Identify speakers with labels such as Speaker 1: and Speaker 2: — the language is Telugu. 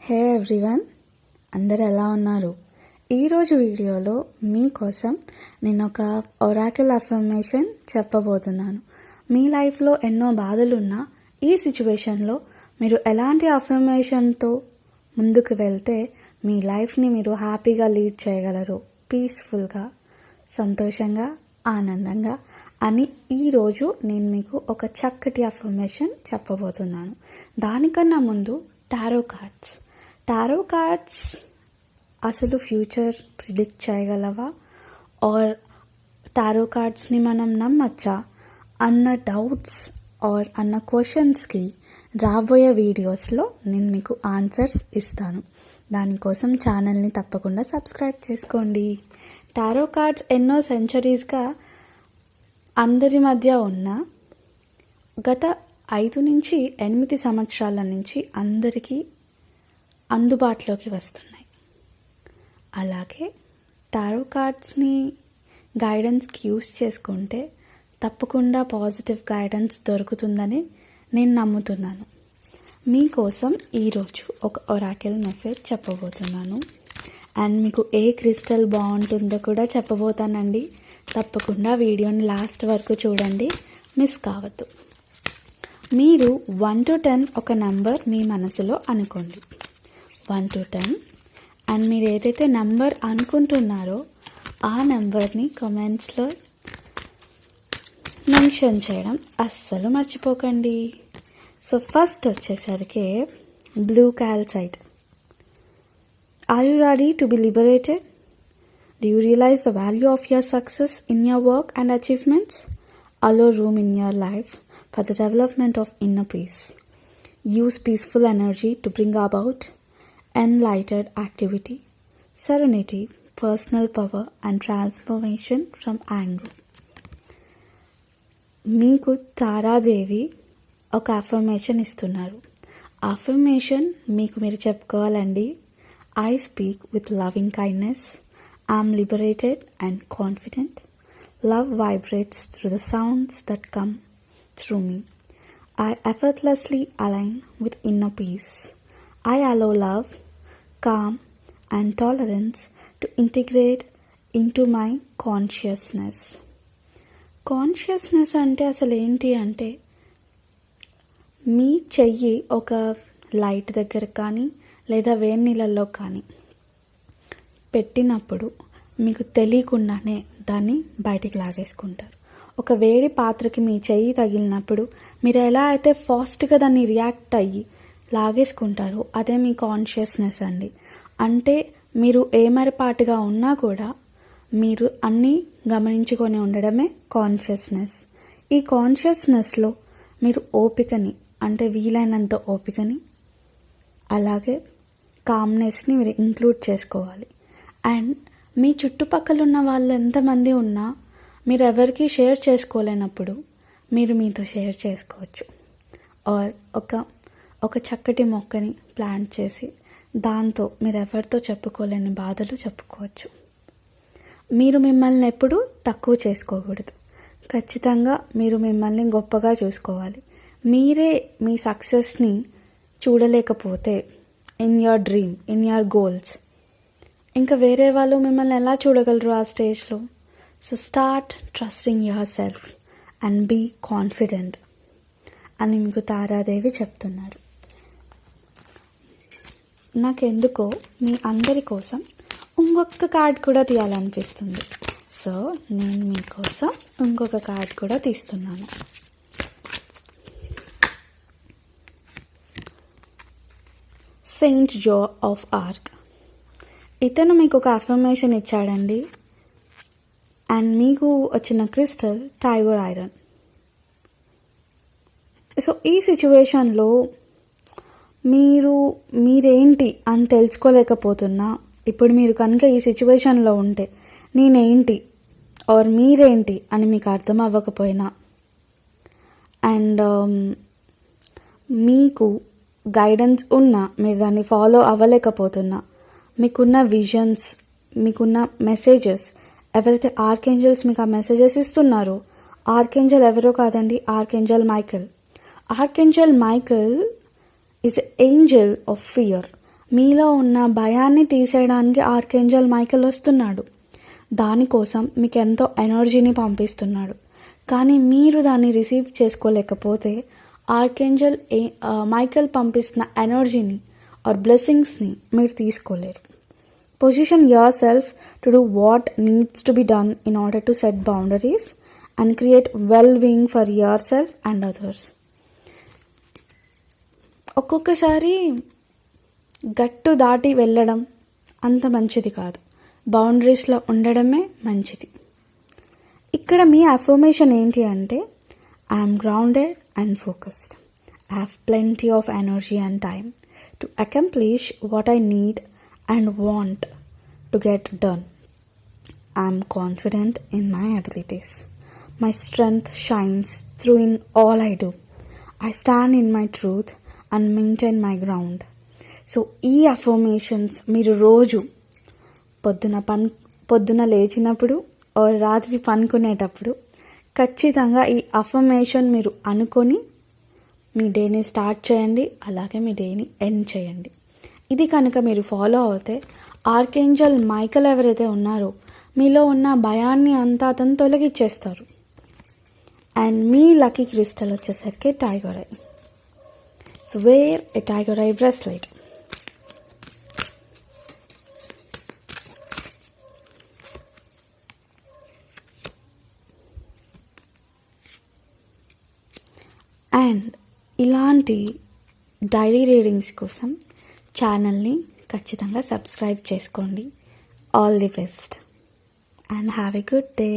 Speaker 1: హే ఎవ్రీవన్, అందరు ఎలా ఉన్నారు? ఈరోజు వీడియోలో మీకోసం నేను ఒక ఒరాకిల్ అఫర్మేషన్ చెప్పబోతున్నాను. మీ లైఫ్లో ఎన్నో బాధలున్నా ఈ సిచ్యువేషన్లో మీరు ఎలాంటి అఫర్మేషన్తో ముందుకు వెళ్తే మీ లైఫ్ని మీరు హ్యాపీగా లీడ్ చేయగలరు, పీస్ఫుల్గా, సంతోషంగా, ఆనందంగా అని ఈరోజు నేను మీకు ఒక చక్కటి అఫర్మేషన్ చెప్పబోతున్నాను. దానికన్నా ముందు టారో కార్డ్స్ అసలు ఫ్యూచర్ ప్రిడిక్ట్ చేయగలవా, ఆర్ టారో కార్డ్స్ని మనం నమ్మచ్చా అన్న డౌట్స్ ఆర్ అన్న క్వశ్చన్స్కి రాబోయే వీడియోస్లో నేను మీకు ఆన్సర్స్ ఇస్తాను. దానికోసం ఛానల్ని తప్పకుండా సబ్స్క్రైబ్ చేసుకోండి. టారో కార్డ్స్ ఎన్నో సెంచరీస్గా అందరి మధ్య ఉన్న గత 5 నుంచి 8 సంవత్సరాల నుంచి అందరికీ అందుబాటులోకి వస్తున్నాయి. అలాగే టారో కార్డ్స్ని గైడెన్స్కి యూస్ చేసుకుంటే తప్పకుండా పాజిటివ్ గైడెన్స్ దొరుకుతుందని నేను నమ్ముతున్నాను. మీకోసం ఈరోజు ఒక ఒరాకిల్ మెసేజ్ చెప్పబోతున్నాను. అండ్ మీకు ఏ క్రిస్టల్ బాగుంటుందో కూడా చెప్పబోతానండి. తప్పకుండా వీడియోని లాస్ట్ వరకు చూడండి, మిస్ కావద్దు. మీరు 1 to 10 ఒక నెంబర్ మీ మనసులో అనుకోండి. 1 to 10 అండ్ మీరు ఏదైతే నెంబర్ అనుకుంటున్నారో ఆ నెంబర్ని కామెంట్స్లో మెన్షన్ చేయడం అస్సలు మర్చిపోకండి. సో ఫస్ట్ వచ్చేసరికి blue calcite. Are you ready to be liberated? Do you realize the value of your success in your work and achievements? Allow room in your life for the development of inner peace. Use peaceful energy to bring about enlightened activity, serenity, personal power and transformation from anger. మీకు తారాదేవి ఒక అఫర్మేషన్ ఇస్తున్నారు. అఫర్మేషన్ మీకు మీరు చెప్పుకోవాలండి. I speak with loving kindness. I'm liberated and confident. Love vibrates through the sounds that come through me. I effortlessly align with inner peace. I allow love, calm, and tolerance to integrate into my consciousness. Consciousness అంటే అసలు ఏంటి అంటే, మీ చెయ్యి ఒక లైట్ దగ్గర కానీ లేదా వేడి నీళ్ళల్లో కానీ పెట్టినప్పుడు మీకు తెలియకుండానే దాన్ని బయటికి లాగేసుకుంటారు. ఒక వేడి పాత్రకి మీ చెయ్యి తగిలినప్పుడు మీరు ఎలా అయితే ఫాస్ట్గా దాన్ని రియాక్ట్ అయ్యి లాగేసుకుంటారో అదే మీ కాన్షియస్నెస్ అండి. అంటే మీరు ఏమరపాటుగా ఉన్నా కూడా మీరు అన్నీ గమనించుకొని ఉండడమే కాన్షియస్నెస్. ఈ కాన్షియస్నెస్లో మీరు ఓపికని, అంటే వీలైనంత ఓపికని, అలాగే కామ్నెస్ని మీరు ఇంక్లూడ్ చేసుకోవాలి. అండ్ మీ చుట్టుపక్కల ఉన్న వాళ్ళు ఎంతమంది ఉన్నా మీరు ఎవరికి షేర్ చేసుకోలేనప్పుడు మీరు మీతో షేర్ చేసుకోవచ్చు. ఆర్ ఒక చక్కటి మొక్కని ప్లాంట్ చేసి దాంతో మీరు ఎవరితో చెప్పుకోలేని బాధలు చెప్పుకోవచ్చు. మీరు మిమ్మల్ని ఎప్పుడూ తక్కువ చేసుకోకూడదు. ఖచ్చితంగా మీరు మిమ్మల్ని గొప్పగా చూసుకోవాలి. మీరే మీ సక్సెస్ని చూడలేకపోతే in your dream, in your goals, ఇంకా వేరే వాళ్ళు మిమ్మల్ని ఎలా చూడగలరు ఆ స్టేజ్లో? So start trusting yourself and be confident అని మీకు తారాదేవి చెప్తున్నారు. నాకెందుకో మీ అందరి కోసం ఇంకొక కార్డ్ కూడా తీయాలనిపిస్తుంది. సో నేను మీకోసం ఇంకొక కార్డ్ కూడా తీస్తున్నాను. Saint Joan of Arc. ఇతను మీకు ఒక అఫర్మేషన్ ఇచ్చాడండి. అండ్ మీకు వచ్చిన క్రిస్టల్ టైగర్ ఐరన్. సో ఈ సిచ్యువేషన్లో మీరేంటి అని తెలుసుకోలేకపోతున్నా, ఇప్పుడు మీరు కనుక ఈ సిచ్యువేషన్లో ఉంటే నేనేంటి ఆర్ మీరేంటి అని మీకు అర్థం అవ్వకపోయినా, అండ్ మీకు గైడెన్స్ ఉన్నా మీరు దాన్ని ఫాలో అవ్వలేకపోతున్నా, మీకున్న విజన్స్, మీకున్న మెసేజెస్, ఎవరైతే ఆర్కేంజల్స్ మీకు ఆ మెసేజెస్ ఇస్తున్నారో, ఆర్కేంజల్ ఎవరో కాదండి, archangel Michael. Archangel Michael is Angel of fear. మీలో ఉన్న భయాన్ని తీసేయడానికి ఆర్కేంజల్ మైకేల్ వస్తున్నాడు. దానికోసం మీకు ఎంతో ఎనర్జీని పంపిస్తున్నాడు. కానీ మీరు దాన్ని రిసీవ్ చేసుకోలేకపోతే ఆర్కేంజల్ మైకేల్ పంపిస్తున్న ఎనర్జీని ఆర్ బ్లెస్సింగ్స్ని మీరు తీసుకోలేరు. Position your self to do what needs to be done in order to set boundaries and create well being for your self and others. ఒక్కొక్కసారి గట్టు దాటి వెళ్ళడం అంత మంచిది కాదు. బౌండరీస్లో ఉండడమే మంచిది. ఇక్కడ మీ అఫర్మేషన్ ఏంటి అంటే, I'm grounded and focused. I have plenty of energy and time to accomplish what I need and want to get done. I am confident in my abilities. My strength shines through in all I do. I stand in my truth and maintain my ground. So ఈ అఫర్మేషన్స్ మీరు రోజు పొద్దున లేచినప్పుడు రాత్రి పనుకునేటప్పుడు ఖచ్చితంగా ఈ అఫర్మేషన్ మీరు అనుకొని మీ డేని స్టార్ట్ చేయండి, అలాగే మీ డేని ఎండ్ చేయండి. ఇది కనుక మీరు ఫాలో అవుతే ఆర్కేంజల్ మైకేల్ ఎవరైతే ఉన్నారో మీలో ఉన్న భయాన్ని అంతా అతను తొలగిచ్చేస్తారు. అండ్ మీ లక్కీ క్రిస్టల్ వచ్చేసరికి tiger I. So where A tiger I bracelet. And ఇలాంటి డైలీ రీడింగ్స్ కోసం ఛానల్ని ఖచ్చితంగా సబ్స్క్రైబ్ చేసుకోండి. All the best and have a good day.